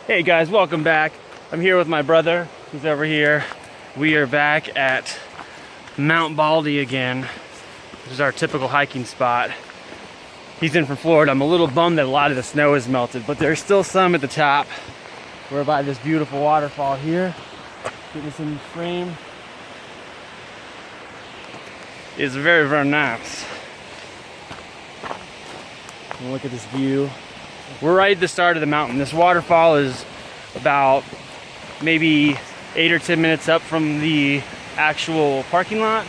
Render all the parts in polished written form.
Hey guys, welcome back. I'm here with my brother, who's over here. We are back at Mount Baldy again. This is our typical hiking spot. He's in from Florida. I'm a little bummed that a lot of the snow is melted, but there's still some at the top. We're by this beautiful waterfall here. Get this in frame. It's very, very nice. And look at this view. We're right at the start of the mountain. This waterfall is about maybe 8 or 10 minutes up from the actual parking lot.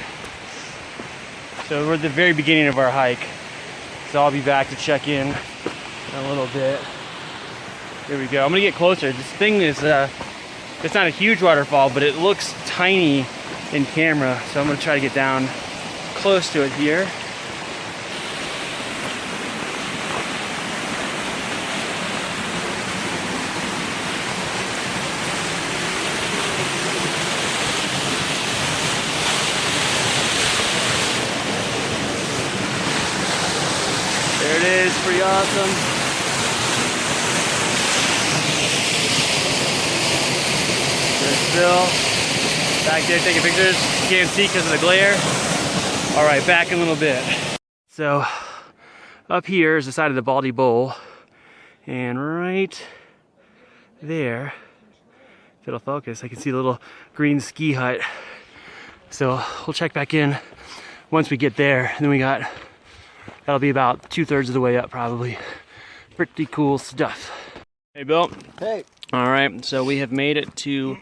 So we're at the very beginning of our hike. So I'll be back to check in a little bit. Here we go. I'm gonna get closer. This thing is, it's not a huge waterfall, but it looks tiny in camera. So I'm gonna try to get down close to it here. There it is, pretty awesome. There's still back there taking pictures. You can't see because of the glare. All right, back in a little bit. So up here is the side of the Baldy Bowl, and right there, if it'll focus, I can see the little green ski hut. So we'll check back in once we get there, and then we got. That'll be about 2/3 of the way up, probably. Pretty cool stuff. Hey, Bill. Hey. All right, so we have made it to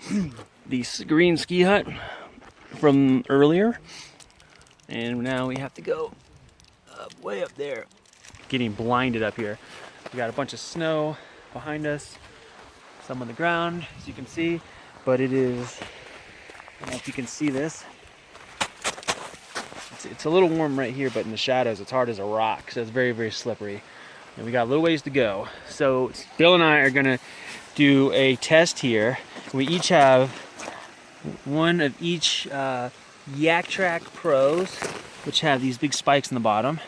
the green ski hut from earlier. And now we have to go way up there. Getting blinded up here. We got a bunch of snow behind us. Some on the ground, as you can see. But it is, I don't know if you can see this. It's a little warm right here, but in the shadows, it's hard as a rock, so it's very, very slippery. And we got a little ways to go. So Bill and I are gonna do a test here. We each have one of each Yaktrax Pros, which have these big spikes in the bottom,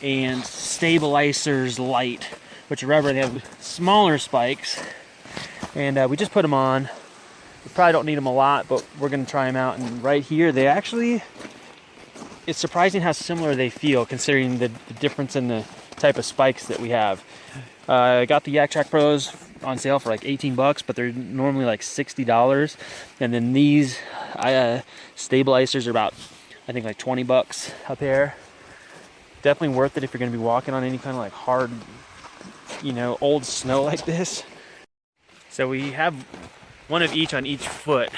and STABILicers Lite, which are rubber. They have smaller spikes, and we just put them on. We probably don't need them a lot, but we're gonna try them out. And right here, they actually, it's surprising how similar they feel considering the difference in the type of spikes that we have. I got the Yaktrax Pros on sale for like 18 bucks, but they're normally like $60. And then these STABILicers are about, I think, like 20 bucks a pair. Definitely worth it if you're gonna be walking on any kind of like hard, you know, old snow like this. So we have one of each on each foot.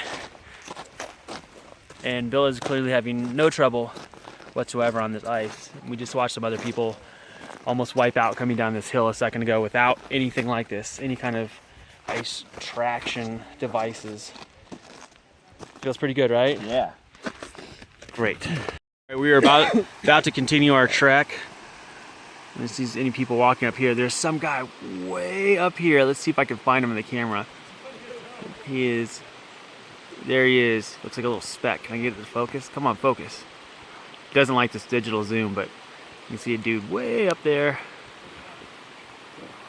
And Bill is clearly having no trouble whatsoever on this ice. We just watched some other people almost wipe out coming down this hill a second ago without anything like this, any kind of ice traction devices. Feels pretty good, right? Yeah. Great. All right, we are about to continue our trek. Let's see any people walking up here. There's some guy way up here. Let's see if I can find him in the camera. He is. There he is. Looks like a little speck. Can I get it to focus? Come on, focus. Doesn't like this digital zoom, but you can see a dude way up there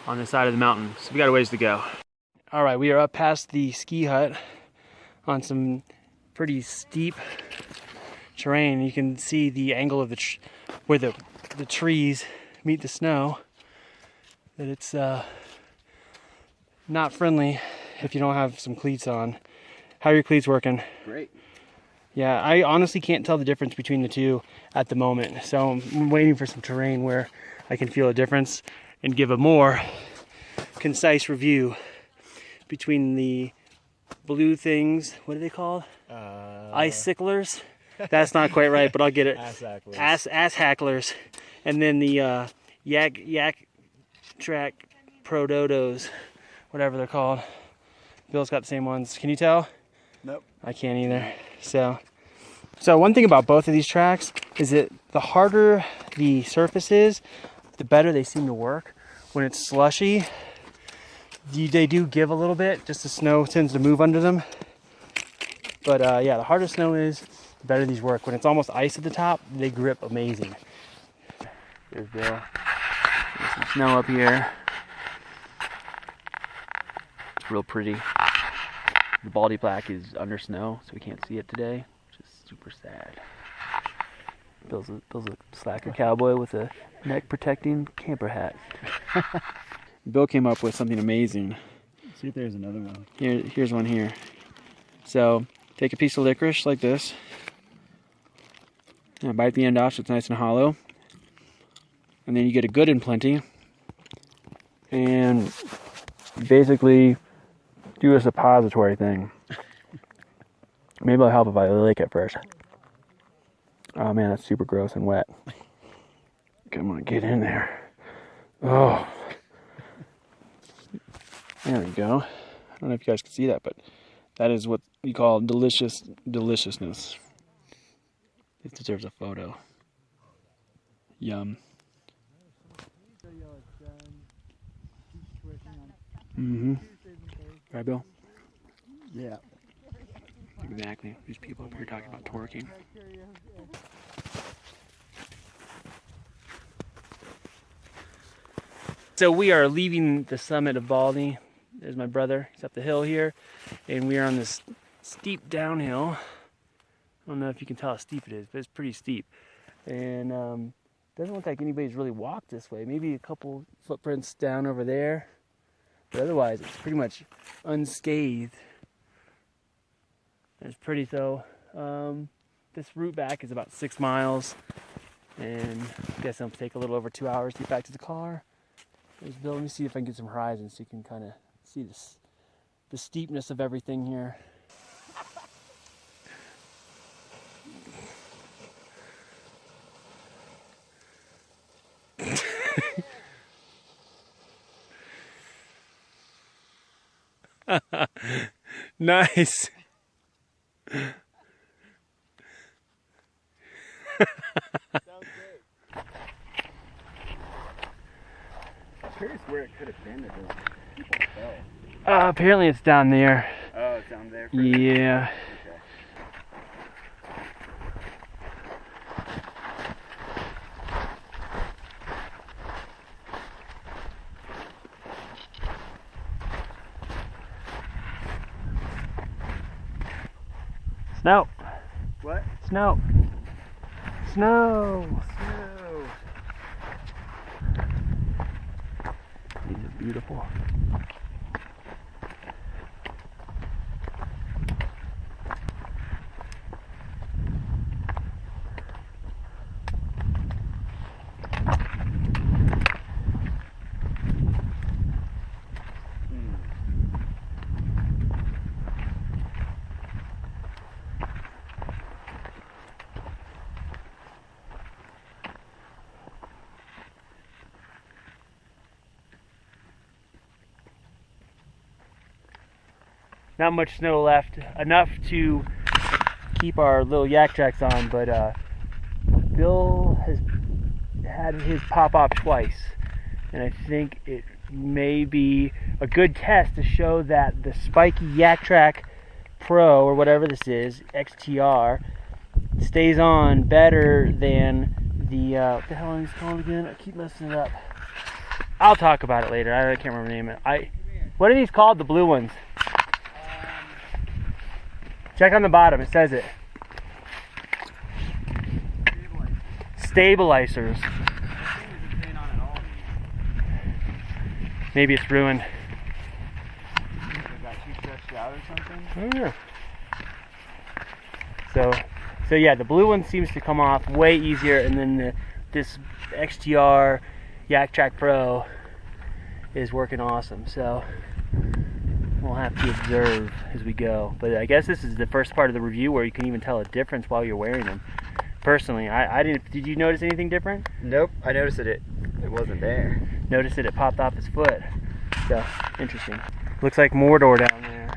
on the side of the mountain. So we got a ways to go. All right, we are up past the ski hut on some pretty steep terrain. You can see the angle of where the trees meet the snow. That it's not friendly if you don't have some cleats on. How are your cleats working? Great. Yeah, I honestly can't tell the difference between the two at the moment. So I'm waiting for some terrain where I can feel a difference and give a more concise review between the blue things. What are they called? Iciclers? That's not quite right, but I'll get it. Ass hacklers. And then the Yaktrax Pro Dodos, whatever they're called. Bill's got the same ones. Can you tell? Nope. I can't either. So one thing about both of these tracks is that the harder the surface is, the better they seem to work. When it's slushy, they do give a little bit, just the snow tends to move under them. But yeah, the harder snow is, the better these work. When it's almost ice at the top, they grip amazing. There's Bill. There's some snow up here. real pretty. The Baldy Black is under snow, so we can't see it today, which is super sad. Bill's a slacker cowboy with a neck protecting camper hat. Bill came up with something amazing. Let's see if there's another one. Here's one here. So take a piece of licorice like this, and bite the end off so it's nice and hollow. And then you get a good and plenty. And basically do a suppository thing. Maybe it'll help if I lick it first. Oh man, that's super gross and wet. Come on, get in there. Oh. There we go. I don't know if you guys can see that, but that is what we call delicious deliciousness. It deserves a photo. Yum. Mm-hmm. Right, Bill? Yeah. Exactly. These people up here talking about twerking. So we are leaving the summit of Baldy. There's my brother. He's up the hill here. And we are on this steep downhill. I don't know if you can tell how steep it is, but it's pretty steep. And doesn't look like anybody's really walked this way. Maybe a couple footprints down over there. But otherwise, it's pretty much unscathed. It's pretty though. This route back is about 6 miles. And I guess it'll take a little over 2 hours to get back to the car. There's Bill. Let me see if I can get some horizons so you can kind of see the steepness of everything here. Nice. I'm curious where it could have been if people fell. Apparently it's down there. Oh, it's down there? Yeah. Okay. Snow. What? Snow. Snow. No. These are beautiful. Not much snow left, enough to keep our little Yaktrax on, but Bill has had his pop off twice, and I think it may be a good test to show that the spiky Yaktrax Pro, or whatever this is, XTR, stays on better than the, what the hell is it called again? I keep messing it up. I'll talk about it later. I can't remember the name of it. What are these called, the blue ones? Check on the bottom, it says it. STABILicers. Maybe it's ruined. Got too stretched out or something? I don't know. So yeah, the blue one seems to come off way easier, and then this XTR Yaktrax Pro is working awesome. So we'll have to observe as we go. But I guess this is the first part of the review where you can even tell a difference while you're wearing them. Personally, I didn't. Did you notice anything different? Nope, I noticed that it wasn't there. Noticed that it popped off his foot. So interesting. Looks like Mordor down there.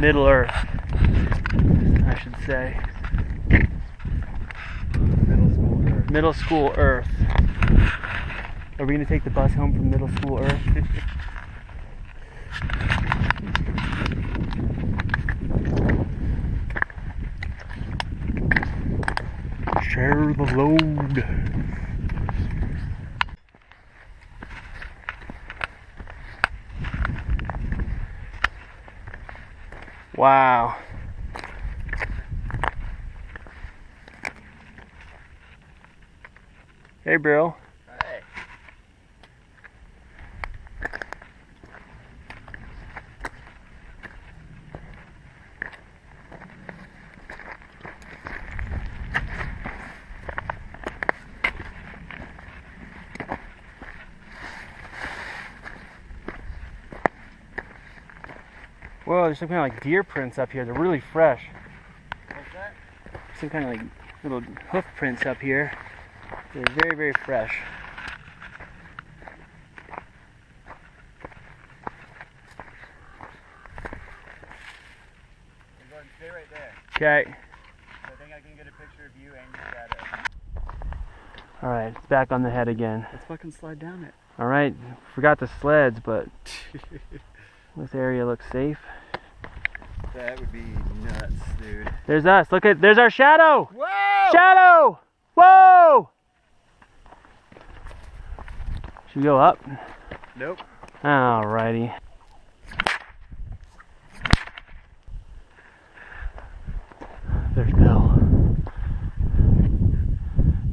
Middle Earth, I should say. Middle School Earth. Are we going to take the bus home from Middle School Earth? Share the load. Wow. Hey, Bill. Hey. Whoa, there's some kind of like deer prints up here. They're really fresh. What's that? Some kind of like little hoof prints up here. They're very, very fresh. Go ahead and stay right there. Okay. I think I can get a picture of you and your shadow. Alright, it's back on the head again. Let's fucking slide down it. Alright, forgot the sleds, but this area looks safe. That would be nuts, dude. There's us. Look at, there's our shadow! Whoa! Shadow! Whoa! Should we go up? Nope. Alrighty. There's Bill.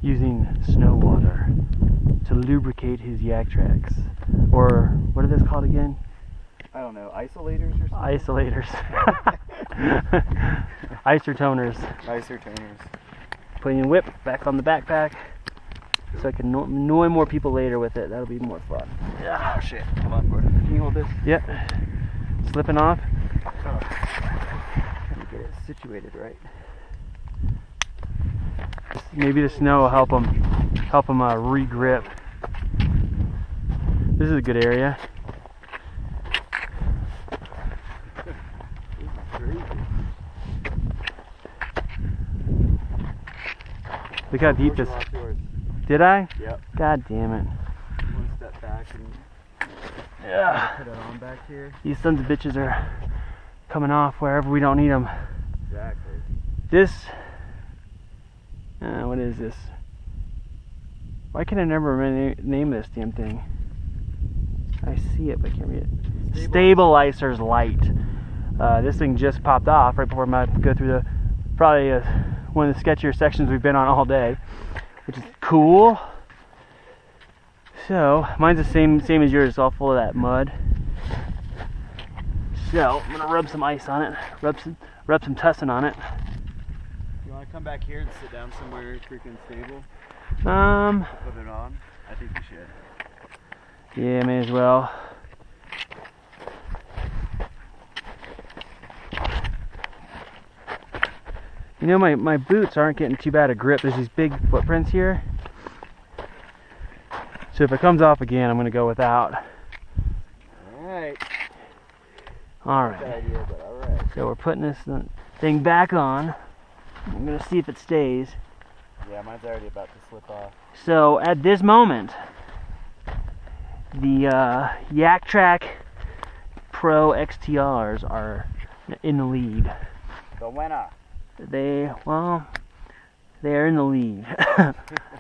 Using snow water to lubricate his Yaktrax. Or, what are those called again? I don't know. Isolators or something? Isolators. Isotoners. Isotoners. Putting in whip back on the backpack so I can annoy more people later with it. That'll be more fun. Oh shit. Come on, Gordon. Can you hold this? Yep. Slipping off. Oh. Trying to get it situated right. Maybe the snow will help them re-grip. This is a good area. Look how deep this. Did I? Yep. God damn it. One step back and put it on back here. These sons of bitches are coming off wherever we don't need them. Exactly. This. What is this? Why can I never name this damn thing? I see it, but I can't read it. STABILicers lite. This thing just popped off right before I'm about to go through the probably one of the sketchier sections we've been on all day, which is cool. So mine's the same as yours. It's all full of that mud. So I'm gonna rub some ice on it, rub some tussin on it. You want to come back here and sit down somewhere freaking stable? Put it on? I think you should. Yeah, may as well. You know, my boots aren't getting too bad a grip. There's these big footprints here. So if it comes off again, I'm going to go without. Alright. Alright. Good idea, but alright. So we're putting this thing back on. I'm going to see if it stays. Yeah, mine's already about to slip off. So at this moment, the Yaktrax Pro XTRs are in the lead. The winner. They're in the lead.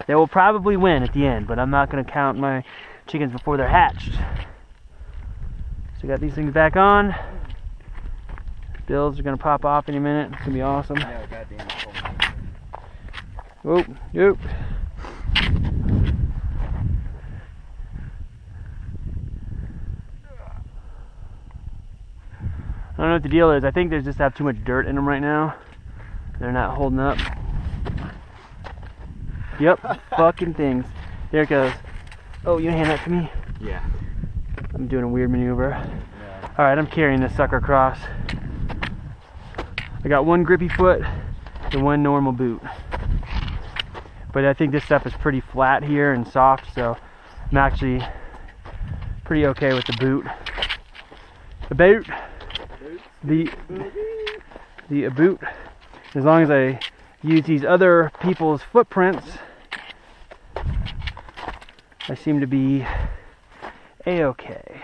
They will probably win at the end, but I'm not going to count my chickens before they're hatched. So we got these things back on. Bills are going to pop off any minute. It's going to be awesome. No, goddamn it. Whoop, whoop. I don't know what the deal is. I think they just have too much dirt in them right now. They're not holding up. Yep, fucking things. There it goes. Oh, you hand that to me? Yeah. I'm doing a weird maneuver. Yeah. Alright, I'm carrying this sucker across. I got one grippy foot and one normal boot. But I think this stuff is pretty flat here and soft, so I'm actually pretty okay with the boot. The boot. The boot. As long as I use these other people's footprints, I seem to be a-okay.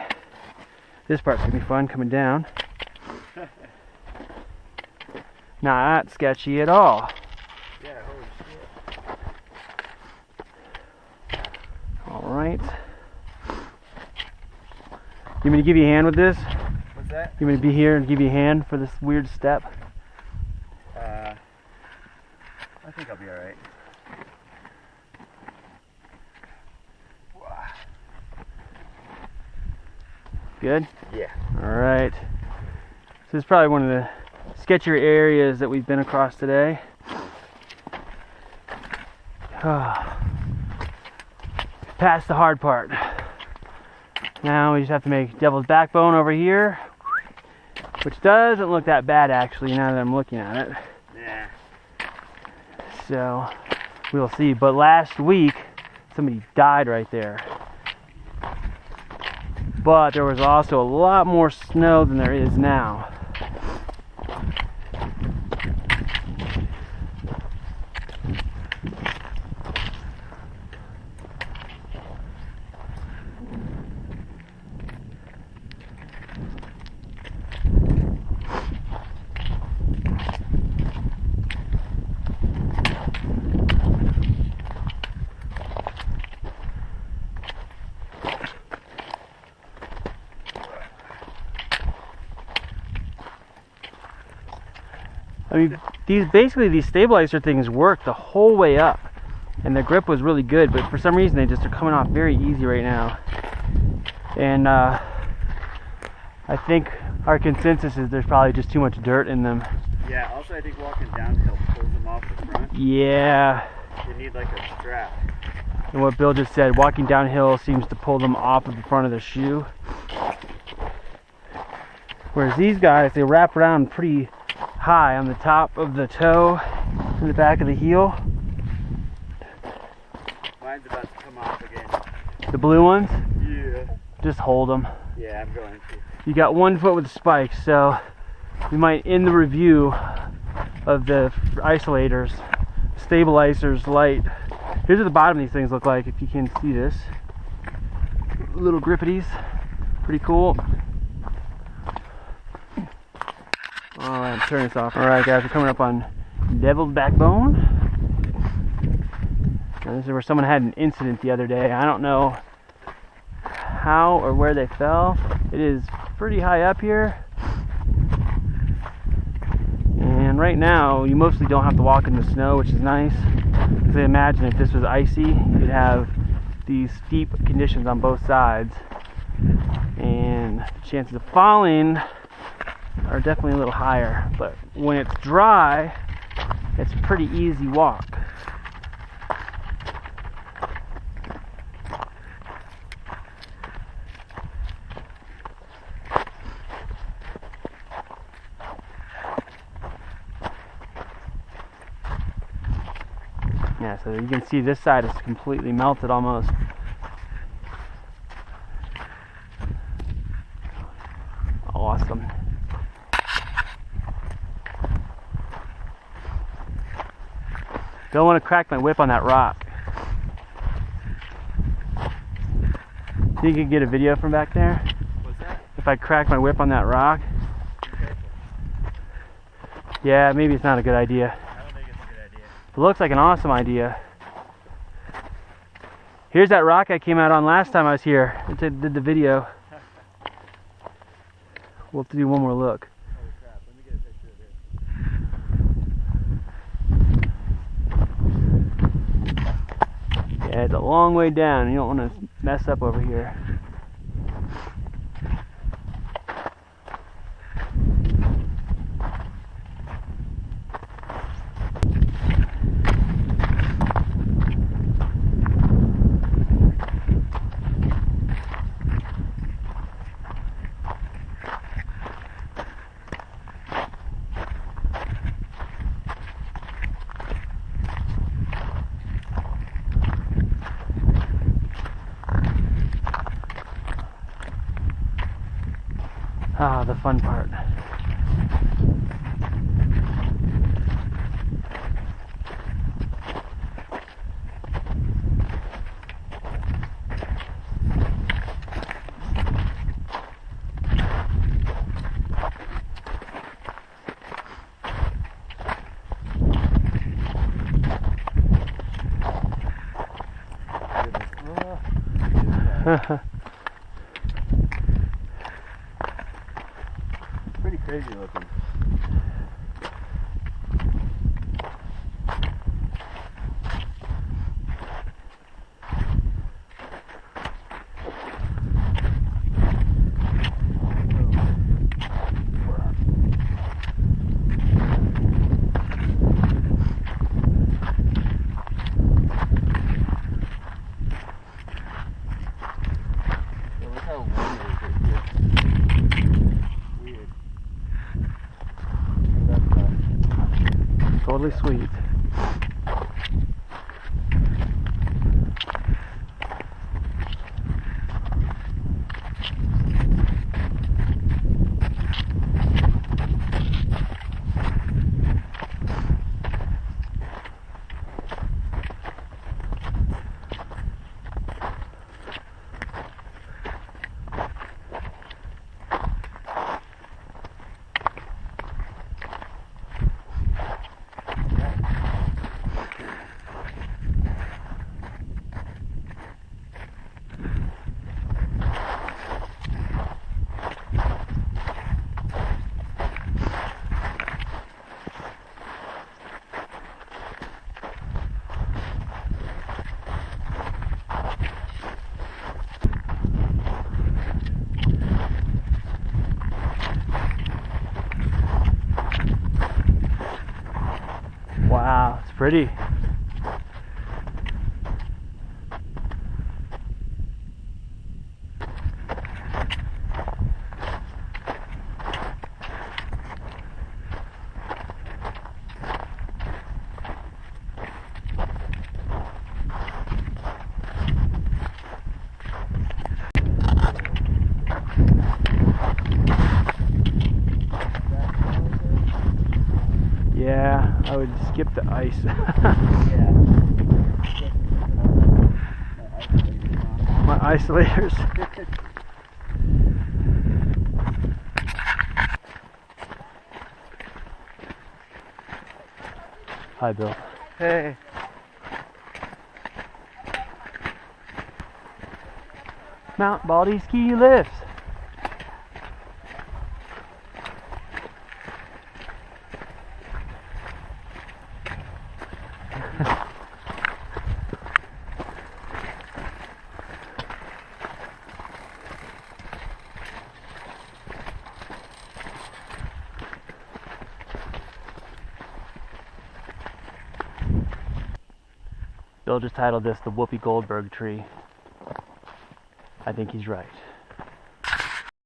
This part's gonna be fun coming down. Not sketchy at all. Yeah, holy shit. Alright. You want me to give you a hand with this? What's that? You want me to be here and give you a hand for this weird step? I think I'll be alright. Good? Yeah. Alright. So this is probably one of the sketchier areas that we've been across today. Past the hard part. Now we just have to make Devil's Backbone over here, which doesn't look that bad actually now that I'm looking at it. Yeah. So we'll see. But last week somebody died right there. But there was also a lot more snow than there is now. I mean, these stabilizer things work the whole way up, and the grip was really good, but for some reason they just are coming off very easy right now. And I think our consensus is there's probably just too much dirt in them. Yeah, also I think walking downhill pulls them off the front. Yeah. They need like a strap. And what Bill just said, walking downhill seems to pull them off of the front of the shoe. Whereas these guys, they wrap around pretty high on the top of the toe and the back of the heel. Mine's about to come off again. The blue ones? Yeah. Just hold them. Yeah, I'm going to. You got 1 foot with spikes, so we might end the review of the isolators, STABILicers lite. Here's what the bottom of these things look like, if you can see this. Little grippities, pretty cool. Alright, turn this off. Alright guys, we're coming up on Devil's Backbone. Now, this is where someone had an incident the other day. I don't know how or where they fell. It is pretty high up here. And right now, you mostly don't have to walk in the snow, which is nice. Because I imagine if this was icy, you'd have these steep conditions on both sides. And the chances of falling are definitely a little higher, but when it's dry, it's a pretty easy walk. Yeah, so you can see this side is completely melted almost. Awesome. Don't want to crack my whip on that rock. Think you could get a video from back there? What's that? If I crack my whip on that rock? Yeah, maybe it's not a good idea. I don't think it's a good idea. It looks like an awesome idea. Here's that rock I came out on last time I was here. I did the video. We'll have to do one more look. Holy crap, let me get a picture of this. Yeah, it's a long way down. You don't want to mess up over here. Ah, the fun part. crazy looking. Totally sweet. Wow, it's pretty. Yeah, I would skip the ice. My isolators. Hi, Bill. Hey. Mount Baldy ski lifts. Bill just titled this the Whoopi Goldberg tree. I think he's right.